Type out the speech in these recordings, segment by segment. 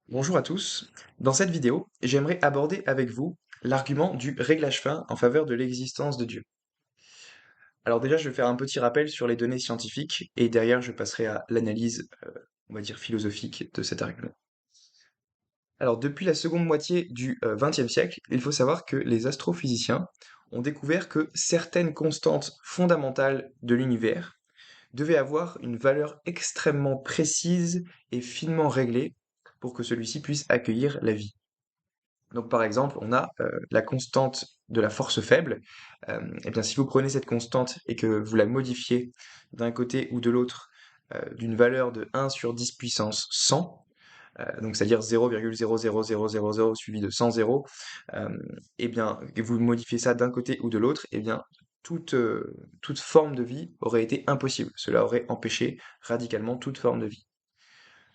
Bonjour à tous. Dans cette vidéo, j'aimerais aborder avec vous l'argument du réglage fin en faveur de l'existence de Dieu. Alors déjà, je vais faire un petit rappel sur les données scientifiques et derrière, je passerai à l'analyse, on va dire philosophique de cet argument. Alors depuis la seconde moitié du XXe siècle, il faut savoir que les astrophysiciens ont découvert que certaines constantes fondamentales de l'univers devaient avoir une valeur extrêmement précise et finement réglée pour que celui-ci puisse accueillir la vie. Donc par exemple, on a la constante de la force faible. Et bien si vous prenez cette constante et que vous la modifiez d'un côté ou de l'autre d'une valeur de 1 sur 10 puissance 100, donc c'est-à-dire 0,00000 suivi de 100 zéros, et bien que vous modifiez ça d'un côté ou de l'autre, et bien toute forme de vie aurait été impossible. Cela aurait empêché radicalement toute forme de vie.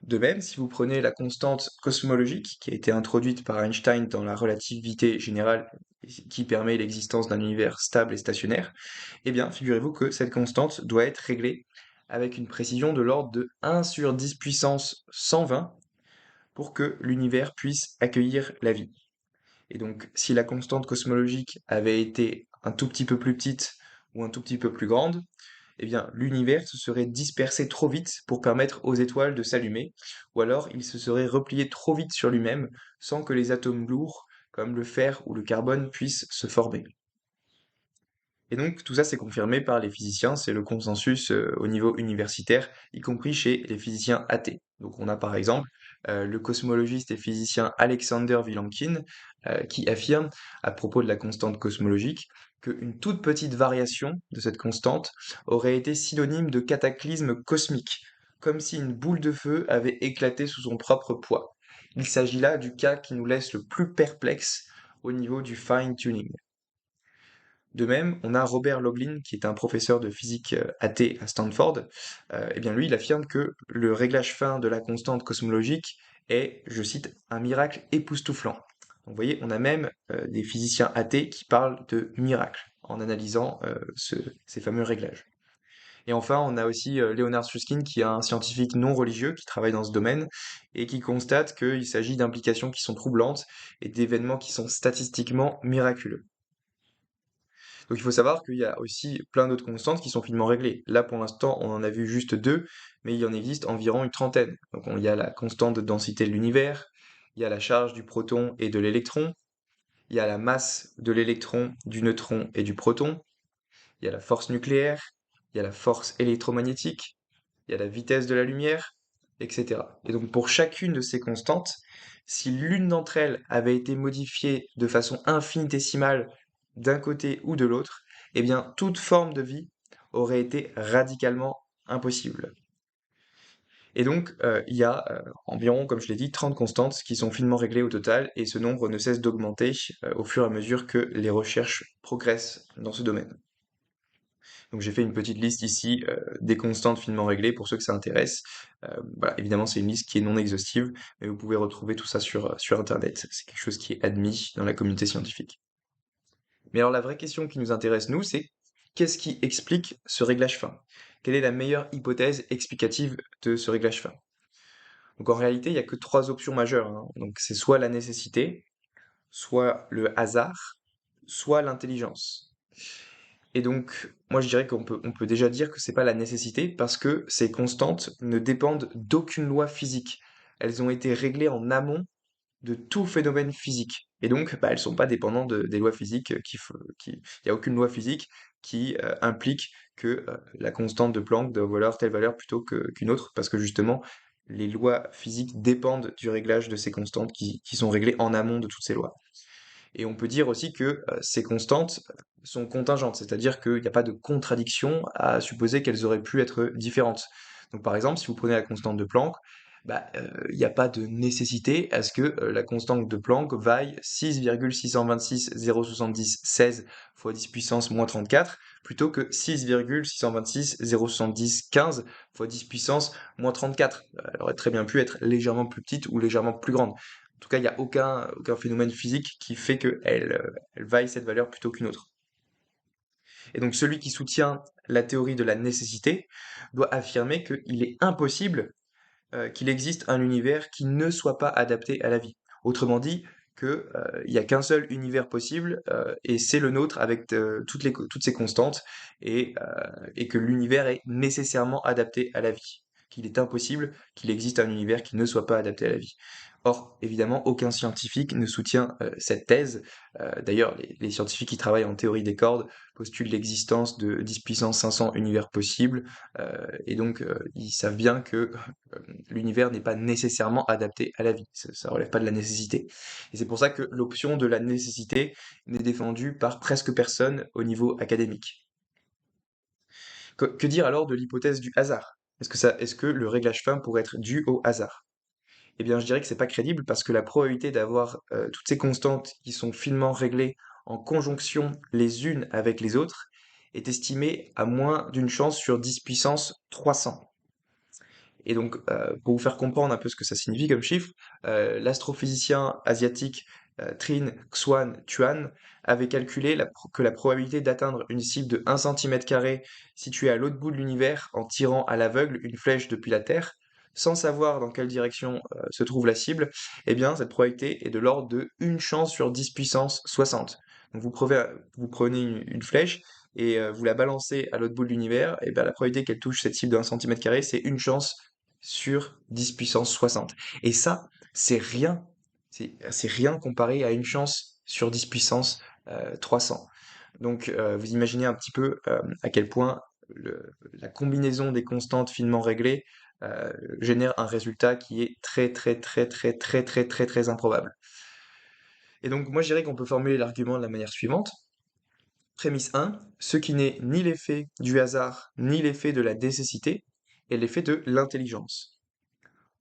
De même, si vous prenez la constante cosmologique qui a été introduite par Einstein dans la relativité générale, qui permet l'existence d'un univers stable et stationnaire, eh bien, figurez-vous que cette constante doit être réglée avec une précision de l'ordre de 1 sur 10 puissance 120 pour que l'univers puisse accueillir la vie. Et donc, si la constante cosmologique avait été un tout petit peu plus petite ou un tout petit peu plus grande, eh bien, l'univers se serait dispersé trop vite pour permettre aux étoiles de s'allumer, ou alors il se serait replié trop vite sur lui-même sans que les atomes lourds, comme le fer ou le carbone, puissent se former. Et donc tout ça c'est confirmé par les physiciens, c'est le consensus au niveau universitaire, y compris chez les physiciens athées. Donc on a par exemple le cosmologiste et physicien Alexander Vilenkin qui affirme à propos de la constante cosmologique qu'une toute petite variation de cette constante aurait été synonyme de cataclysme cosmique, comme si une boule de feu avait éclaté sous son propre poids. Il s'agit là du cas qui nous laisse le plus perplexe au niveau du fine-tuning. De même, on a Robert Loughlin, qui est un professeur de physique athée à Stanford. Eh bien lui, il affirme que le réglage fin de la constante cosmologique est, je cite, un miracle époustouflant. Donc, vous voyez, on a même des physiciens athées qui parlent de miracle en analysant ces fameux réglages. Et enfin, on a aussi Leonard Susskind, qui est un scientifique non religieux qui travaille dans ce domaine et qui constate qu'il s'agit d'implications qui sont troublantes et d'événements qui sont statistiquement miraculeux. Donc il faut savoir qu'il y a aussi plein d'autres constantes qui sont finement réglées. Là, pour l'instant, on en a vu juste deux, mais il y en existe environ une trentaine. Donc il y a la constante de densité de l'univers, il y a la charge du proton et de l'électron, il y a la masse de l'électron, du neutron et du proton, il y a la force nucléaire, il y a la force électromagnétique, il y a la vitesse de la lumière, etc. Et donc pour chacune de ces constantes, si l'une d'entre elles avait été modifiée de façon infinitésimale d'un côté ou de l'autre, eh bien toute forme de vie aurait été radicalement impossible. Et donc il y a environ, comme je l'ai dit, 30 constantes qui sont finement réglées au total, et ce nombre ne cesse d'augmenter au fur et à mesure que les recherches progressent dans ce domaine. Donc j'ai fait une petite liste ici des constantes finement réglées pour ceux que ça intéresse. Voilà, évidemment c'est une liste qui est non exhaustive, mais vous pouvez retrouver tout ça sur Internet. C'est quelque chose qui est admis dans la communauté scientifique. Mais alors la vraie question qui nous intéresse nous, c'est qu'est-ce qui explique ce réglage fin? Quelle est la meilleure hypothèse explicative de ce réglage fin? Donc en réalité, il n'y a que trois options majeures, hein. Donc c'est soit la nécessité, soit le hasard, soit l'intelligence. Et donc, moi je dirais qu'on peut déjà dire que c'est pas la nécessité parce que ces constantes ne dépendent d'aucune loi physique. Elles ont été réglées en amont de tout phénomène physique. Et donc, bah, elles sont pas dépendantes des lois physiques il y a aucune loi physique qui implique que la constante de Planck doit valoir telle valeur plutôt qu'une autre, parce que justement, les lois physiques dépendent du réglage de ces constantes qui sont réglées en amont de toutes ces lois. Et on peut dire aussi que ces constantes sont contingentes, c'est-à-dire qu'il n'y a pas de contradiction à supposer qu'elles auraient pu être différentes. Donc par exemple, si vous prenez la constante de Planck, bah, il n'y a pas de nécessité à ce que la constante de Planck vaille 6,626,070,16 fois 10 puissance moins 34, plutôt que 6,626,070,15 fois 10 puissance moins 34. Elle aurait très bien pu être légèrement plus petite ou légèrement plus grande. En tout cas, il n'y a aucun phénomène physique qui fait qu'elle vaille cette valeur plutôt qu'une autre. Et donc celui qui soutient la théorie de la nécessité doit affirmer qu'il est impossible qu'il existe un univers qui ne soit pas adapté à la vie. Autrement dit, que, il y a qu'un seul univers possible, et c'est le nôtre avec toutes ces constantes, et que l'univers est nécessairement adapté à la vie. Qu'il est impossible qu'il existe un univers qui ne soit pas adapté à la vie. Or, évidemment, aucun scientifique ne soutient cette thèse. D'ailleurs, les scientifiques qui travaillent en théorie des cordes postulent l'existence de 10 puissance 500 univers possibles, et donc ils savent bien que l'univers n'est pas nécessairement adapté à la vie. Ça relève pas de la nécessité. Et c'est pour ça que l'option de la nécessité n'est défendue par presque personne au niveau académique. Que dire alors de l'hypothèse du hasard? Est-ce que le réglage fin pourrait être dû au hasard? Eh bien, je dirais que c'est pas crédible parce que la probabilité d'avoir toutes ces constantes qui sont finement réglées en conjonction les unes avec les autres est estimée à moins d'une chance sur 10 puissance 300. Et donc, pour vous faire comprendre un peu ce que ça signifie comme chiffre, l'astrophysicien asiatique Trinh Xuan Tuan avait calculé que la probabilité d'atteindre une cible de 1 cm² située à l'autre bout de l'univers en tirant à l'aveugle une flèche depuis la Terre, sans savoir dans quelle direction se trouve la cible, eh bien, cette probabilité est de l'ordre de une chance sur 10 puissance 60. Donc vous prenez une flèche et vous la balancez à l'autre bout de l'univers, et bien la probabilité qu'elle touche cette cible de 1 cm², c'est une chance sur 10 puissance 60. Et ça, c'est rien. C'est rien comparé à une chance sur 10 puissance 300. Donc vous imaginez un petit peu à quel point la combinaison des constantes finement réglées génère un résultat qui est très très très très très très très très improbable. Et donc moi je dirais qu'on peut formuler l'argument de la manière suivante. Prémisse 1, ce qui n'est ni l'effet du hasard ni l'effet de la nécessité est l'effet de l'intelligence.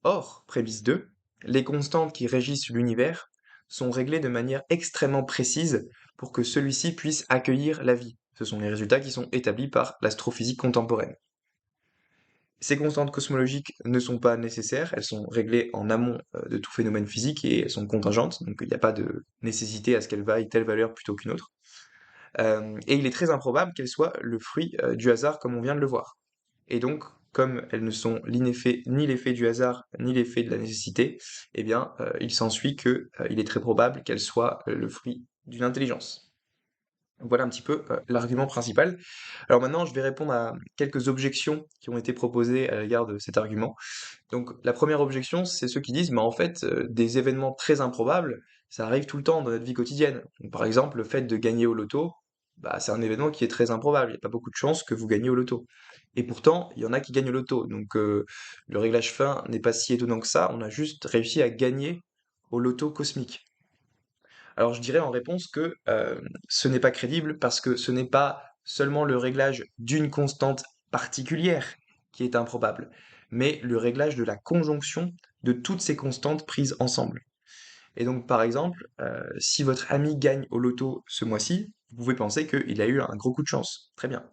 Or, prémisse 2, les constantes qui régissent l'univers sont réglées de manière extrêmement précise pour que celui-ci puisse accueillir la vie. Ce sont les résultats qui sont établis par l'astrophysique contemporaine. Ces constantes cosmologiques ne sont pas nécessaires, elles sont réglées en amont de tout phénomène physique et elles sont contingentes, donc il n'y a pas de nécessité à ce qu'elles vaillent telle valeur plutôt qu'une autre. Et il est très improbable qu'elles soient le fruit du hasard comme on vient de le voir. Et donc, comme elles ne sont ni l'effet du hasard, ni l'effet de la nécessité, eh bien, il s'ensuit que, il est très probable qu'elles soient le fruit d'une intelligence. Voilà un petit peu l'argument principal. Alors maintenant, je vais répondre à quelques objections qui ont été proposées à l'égard de cet argument. Donc la première objection, c'est ceux qui disent, mais en fait, des événements très improbables, ça arrive tout le temps dans notre vie quotidienne. Donc, par exemple, le fait de gagner au loto, bah, c'est un événement qui est très improbable. Il n'y a pas beaucoup de chances que vous gagniez au loto. Et pourtant, il y en a qui gagnent au loto. Donc le réglage fin n'est pas si étonnant que ça. On a juste réussi à gagner au loto cosmique. Alors je dirais en réponse que ce n'est pas crédible parce que ce n'est pas seulement le réglage d'une constante particulière qui est improbable, mais le réglage de la conjonction de toutes ces constantes prises ensemble. Et donc par exemple, si votre ami gagne au loto ce mois-ci, vous pouvez penser qu'il a eu un gros coup de chance. Très bien.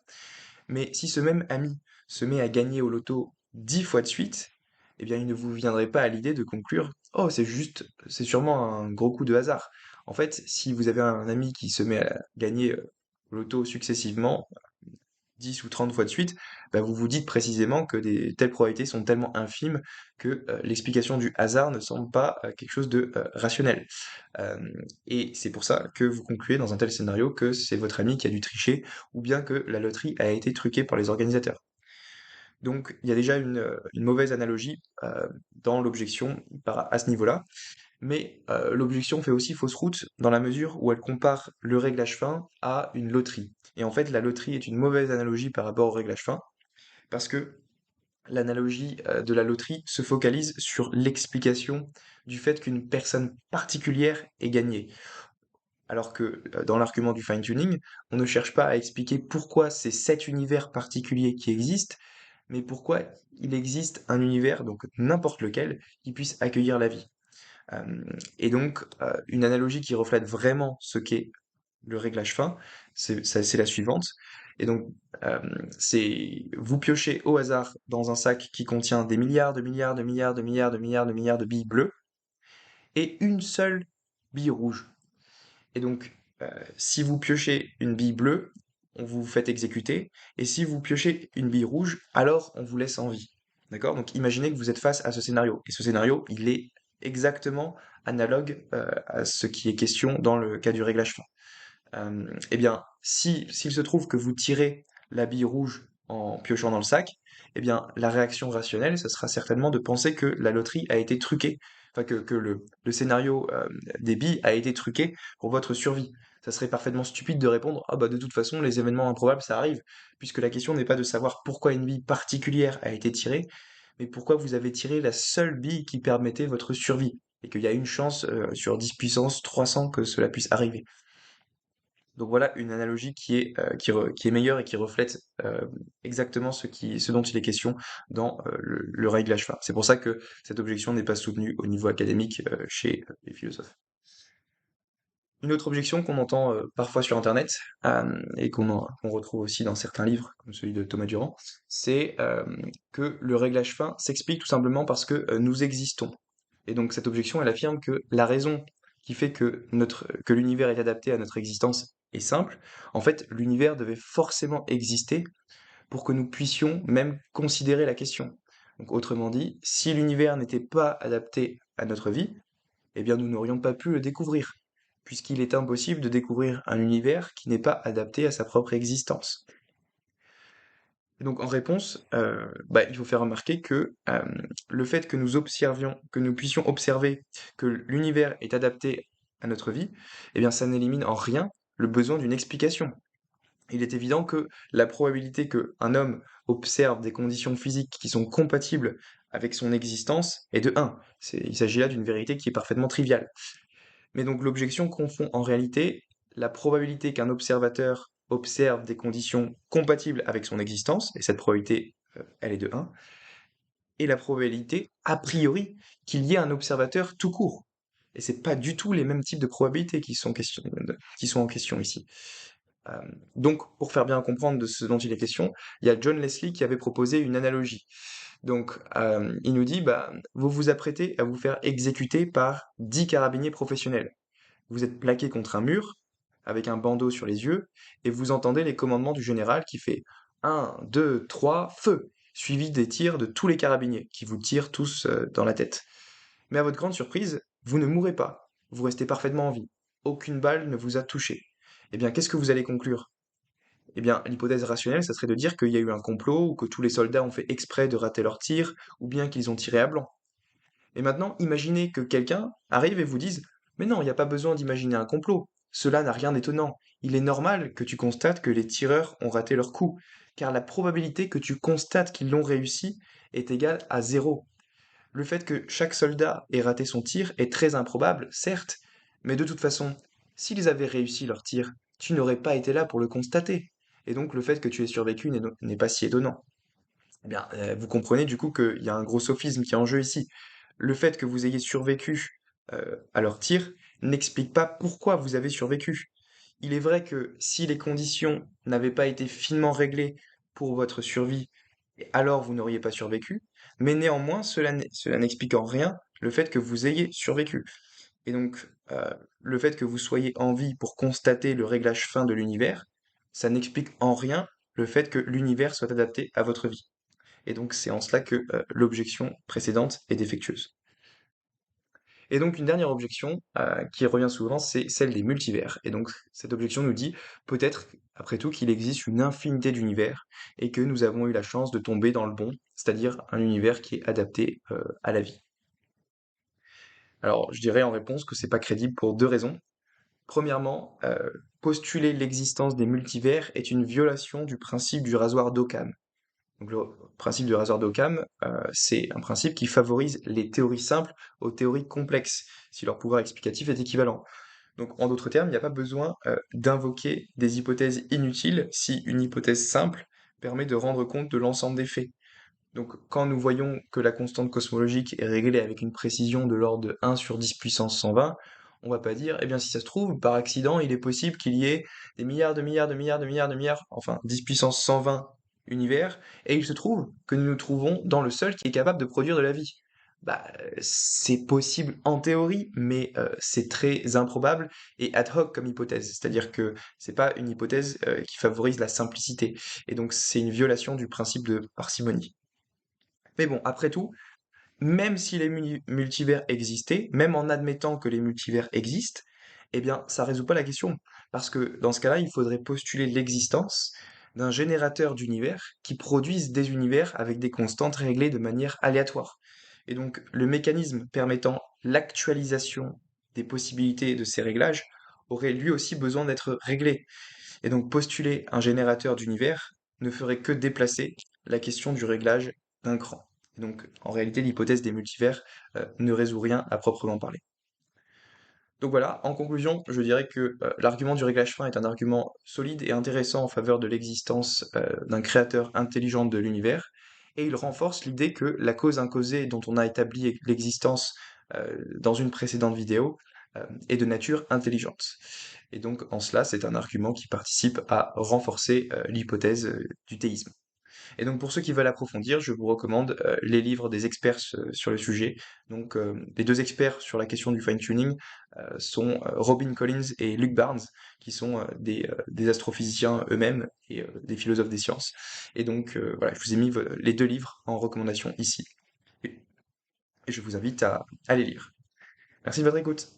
Mais si ce même ami se met à gagner au loto 10 fois de suite, eh bien, il ne vous viendrait pas à l'idée de conclure, oh, c'est sûrement un gros coup de hasard. En fait, si vous avez un ami qui se met à gagner au loto successivement, 10 ou 30 fois de suite, bah, vous vous dites précisément que des telles probabilités sont tellement infimes que l'explication du hasard ne semble pas quelque chose de rationnel. Euh, et c'est pour ça que vous concluez dans un tel scénario que c'est votre ami qui a dû tricher ou bien que la loterie a été truquée par les organisateurs. Donc il y a déjà une mauvaise analogie dans l'objection à ce niveau-là, mais l'objection fait aussi fausse route dans la mesure où elle compare le réglage fin à une loterie. Et en fait, la loterie est une mauvaise analogie par rapport au réglage fin, parce que l'analogie de la loterie se focalise sur l'explication du fait qu'une personne particulière ait gagné. Alors que dans l'argument du fine-tuning, on ne cherche pas à expliquer pourquoi c'est cet univers particulier qui existe, mais pourquoi il existe un univers, donc n'importe lequel, qui puisse accueillir la vie. Et donc, une analogie qui reflète vraiment ce qu'est le réglage fin, c'est la suivante. Et donc, euh, c'est vous piochez au hasard dans un sac qui contient des milliards de milliards de milliards de milliards de milliards de milliards de billes bleues et une seule bille rouge. Et donc, si vous piochez une bille bleue, on vous fait exécuter, et si vous piochez une bille rouge, alors on vous laisse en vie. D'accord? Donc imaginez que vous êtes face à ce scénario. Et ce scénario, il est exactement analogue à ce qui est question dans le cas du réglage fin. Eh bien, si s'il se trouve que vous tirez la bille rouge en piochant dans le sac, eh bien, la réaction rationnelle, ce sera certainement de penser que la loterie a été truquée, enfin que le scénario des billes a été truqué pour votre survie. Ça serait parfaitement stupide de répondre, ah bah de toute façon, les événements improbables, ça arrive, puisque la question n'est pas de savoir pourquoi une bille particulière a été tirée, mais pourquoi vous avez tiré la seule bille qui permettait votre survie, et qu'il y a une chance sur 10 puissance 300 que cela puisse arriver. Donc voilà une analogie qui est meilleure et qui reflète exactement ce dont il est question dans le réglage fin. C'est pour ça que cette objection n'est pas soutenue au niveau académique chez les philosophes. Une autre objection qu'on entend parfois sur Internet et qu'on retrouve aussi dans certains livres, comme celui de Thomas Durand, c'est que le réglage fin s'explique tout simplement parce que nous existons. Et donc cette objection, elle affirme que la raison qui fait que l'univers est adapté à notre existence est simple. En fait, l'univers devait forcément exister pour que nous puissions même considérer la question. Donc autrement dit, si l'univers n'était pas adapté à notre vie, eh bien nous n'aurions pas pu le découvrir, puisqu'il est impossible de découvrir un univers qui n'est pas adapté à sa propre existence. Et donc en réponse, il faut faire remarquer que le fait que nous puissions observer que l'univers est adapté à notre vie, eh bien ça n'élimine en rien le besoin d'une explication. Il est évident que la probabilité qu'un homme observe des conditions physiques qui sont compatibles avec son existence est de 1. Il s'agit là d'une vérité qui est parfaitement triviale. Mais donc l'objection confond en réalité la probabilité qu'un observateur observe des conditions compatibles avec son existence, et cette probabilité, elle est de 1, et la probabilité, a priori, qu'il y ait un observateur tout court. Et c'est pas du tout les mêmes types de probabilités qui sont en question ici. Euh, donc, pour faire bien comprendre de ce dont il est question, il y a John Leslie qui avait proposé une analogie. Donc, il nous dit, bah, vous vous apprêtez à vous faire exécuter par 10 carabiniers professionnels. Vous êtes plaqué contre un mur, avec un bandeau sur les yeux, et vous entendez les commandements du général qui fait 1, 2, 3, feu, suivi des tirs de tous les carabiniers, qui vous tirent tous dans la tête. Mais à votre grande surprise, vous ne mourrez pas, vous restez parfaitement en vie. Aucune balle ne vous a touché. Eh bien, qu'est-ce que vous allez conclure? Eh bien, l'hypothèse rationnelle, ça serait de dire qu'il y a eu un complot, ou que tous les soldats ont fait exprès de rater leur tir, ou bien qu'ils ont tiré à blanc. Et maintenant, imaginez que quelqu'un arrive et vous dise, mais non, il n'y a pas besoin d'imaginer un complot. Cela n'a rien d'étonnant. Il est normal que tu constates que les tireurs ont raté leur coup, car la probabilité que tu constates qu'ils l'ont réussi est égale à 0. Le fait que chaque soldat ait raté son tir est très improbable, certes, mais de toute façon, s'ils avaient réussi leur tir, tu n'aurais pas été là pour le constater. Et donc le fait que tu aies survécu n'est pas si étonnant. Eh bien, vous comprenez du coup qu'il y a un gros sophisme qui est en jeu ici. Le fait que vous ayez survécu à leur tir n'explique pas pourquoi vous avez survécu. Il est vrai que si les conditions n'avaient pas été finement réglées pour votre survie, alors vous n'auriez pas survécu, mais néanmoins, cela n'explique en rien le fait que vous ayez survécu. Et donc, le fait que vous soyez en vie pour constater le réglage fin de l'univers, ça n'explique en rien le fait que l'univers soit adapté à votre vie. Et donc c'est en cela que l'objection précédente est défectueuse. Et donc une dernière objection qui revient souvent, c'est celle des multivers. Et donc cette objection nous dit peut-être, après tout, qu'il existe une infinité d'univers et que nous avons eu la chance de tomber dans le bon, c'est-à-dire un univers qui est adapté à la vie. Alors je dirais en réponse que c'est pas crédible pour deux raisons. Premièrement, postuler l'existence des multivers est une violation du principe du rasoir d'Occam. Donc le principe du rasoir d'Occam, c'est un principe qui favorise les théories simples aux théories complexes, si leur pouvoir explicatif est équivalent. Donc en d'autres termes, il n'y a pas besoin d'invoquer des hypothèses inutiles si une hypothèse simple permet de rendre compte de l'ensemble des faits. Donc quand nous voyons que la constante cosmologique est réglée avec une précision de l'ordre de 1 sur 10 puissance 120, on va pas dire, eh bien si ça se trouve, par accident, il est possible qu'il y ait des milliards de milliards de milliards de milliards de milliards, enfin 10 puissance 120 univers, et il se trouve que nous nous trouvons dans le seul qui est capable de produire de la vie. C'est possible en théorie, mais c'est très improbable et ad hoc comme hypothèse. C'est-à-dire que c'est pas une hypothèse qui favorise la simplicité. Et donc c'est une violation du principe de parcimonie. Mais bon, après tout, même si les multivers existaient, même en admettant que les multivers existent, eh bien, ça résout pas la question. Parce que dans ce cas-là, il faudrait postuler l'existence d'un générateur d'univers qui produise des univers avec des constantes réglées de manière aléatoire. Et donc, le mécanisme permettant l'actualisation des possibilités de ces réglages aurait lui aussi besoin d'être réglé. Et donc, postuler un générateur d'univers ne ferait que déplacer la question du réglage d'un cran. Et donc, en réalité, l'hypothèse des multivers ne résout rien à proprement parler. Donc voilà, en conclusion, je dirais que l'argument du réglage fin est un argument solide et intéressant en faveur de l'existence d'un créateur intelligent de l'univers, et il renforce l'idée que la cause incausée dont on a établi l'existence dans une précédente vidéo est de nature intelligente. Et donc en cela, c'est un argument qui participe à renforcer l'hypothèse du théisme. Et donc pour ceux qui veulent approfondir, je vous recommande les livres des experts sur le sujet. Donc les deux experts sur la question du fine-tuning sont Robin Collins et Luke Barnes, qui sont des astrophysiciens eux-mêmes et des philosophes des sciences. Et donc voilà, je vous ai mis les deux livres en recommandation ici. Et je vous invite à les lire. Merci de votre écoute.